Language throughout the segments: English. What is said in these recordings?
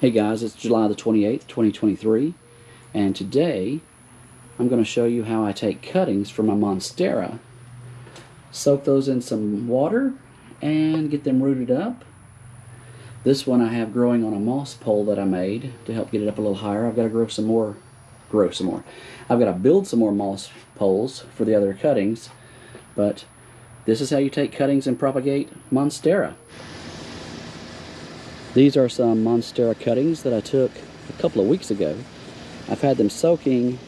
Hey guys, it's July the 28th, 2023, and today I'm going to show you how I take cuttings from my Monstera, soak those in some water, and get them rooted up. This one I have growing on a moss pole that I made to help get it up a little higher. I've got to grow some more. I've got to build some more moss poles for the other cuttings, but this is how you take cuttings and propagate Monstera. These are some Monstera cuttings that I took a couple of weeks ago. I've had them soaking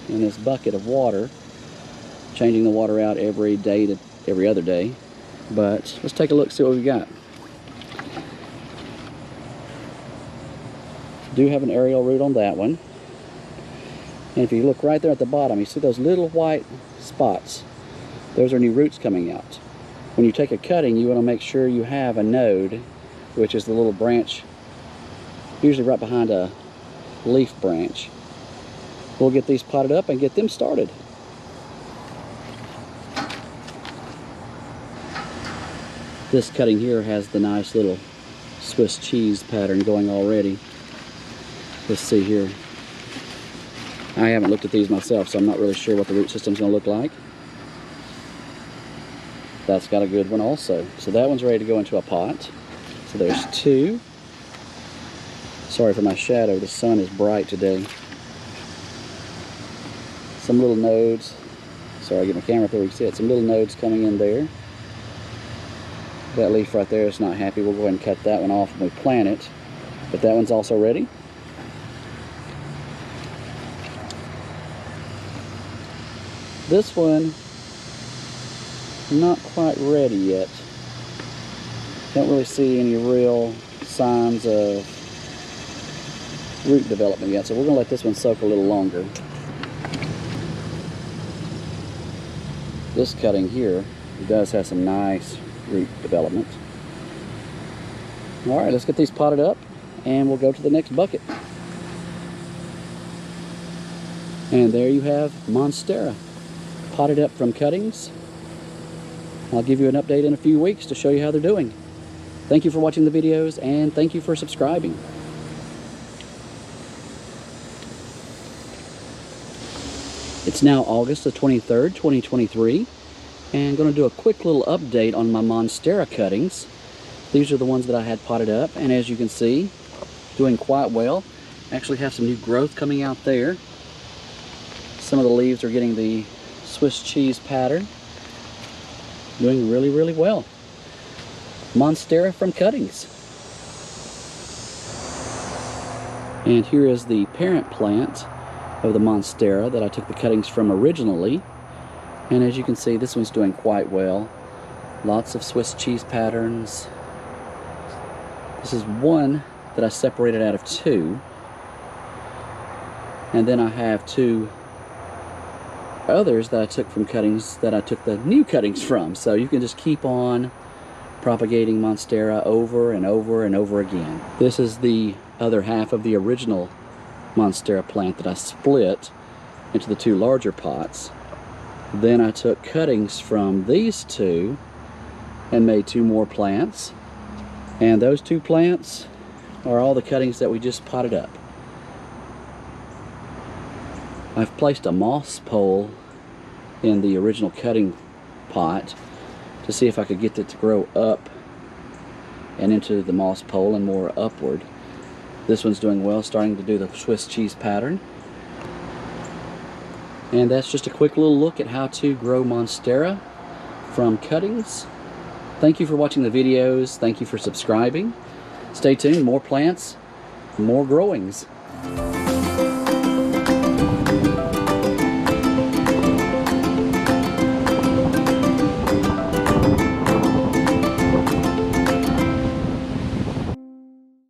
in this bucket of water, changing the water out every day to every other day. But let's take a look, see what we've got. Do have an aerial root on that one. And if you look right there at the bottom, you see those little white spots. Those are new roots coming out. When you take a cutting, you want to make sure you have a node, which is the little branch, usually right behind a leaf branch. We'll get these potted up and get them started. This cutting here has the nice little Swiss cheese pattern going already. Let's see here. I haven't looked at these myself, so I'm not really sure what the root system's going to look like. That's got a good one also. So that one's ready to go into a pot. So there's two. Sorry for my shadow, the sun is bright today. Some little nodes. Sorry, I get my camera up there, you can see it. Some little nodes coming in there. That leaf right there is not happy. We'll go ahead and cut that one off when we plant it. But that one's also ready. This one, not quite ready yet. Don't really see any real signs of root development yet, so we're going to let this one soak a little longer. This cutting here does have some nice root development. Alright, let's get these potted up and we'll go to the next bucket. And there you have Monstera, potted up from cuttings. I'll give you an update in a few weeks to show you how they're doing. Thank you for watching the videos, and thank you for subscribing. It's now August the 23rd, 2023, and I'm going to do a quick little update on my Monstera cuttings. These are the ones that I had potted up, and as you can see, doing quite well. Actually have some new growth coming out there. Some of the leaves are getting the Swiss cheese pattern. Doing really, really well. Monstera from cuttings. And here is the parent plant of the Monstera that I took the cuttings from originally. And as you can see, this one's doing quite well. Lots of Swiss cheese patterns. This is one that I separated out of two. And then I have two others that I took from cuttings that I took the new cuttings from. So you can just keep on propagating Monstera over and over and over again. This is the other half of the original Monstera plant that I split into the two larger pots. Then I took cuttings from these two and made two more plants. And those two plants are all the cuttings that we just potted up. I've placed a moss pole in the original cutting pot to see if I could get it to grow up and into the moss pole and more upward. This one's doing well, starting to do the Swiss cheese pattern. And that's just a quick little look at how to grow Monstera from cuttings. Thank you for watching the videos. Thank you for subscribing. Stay tuned, more plants, more growings.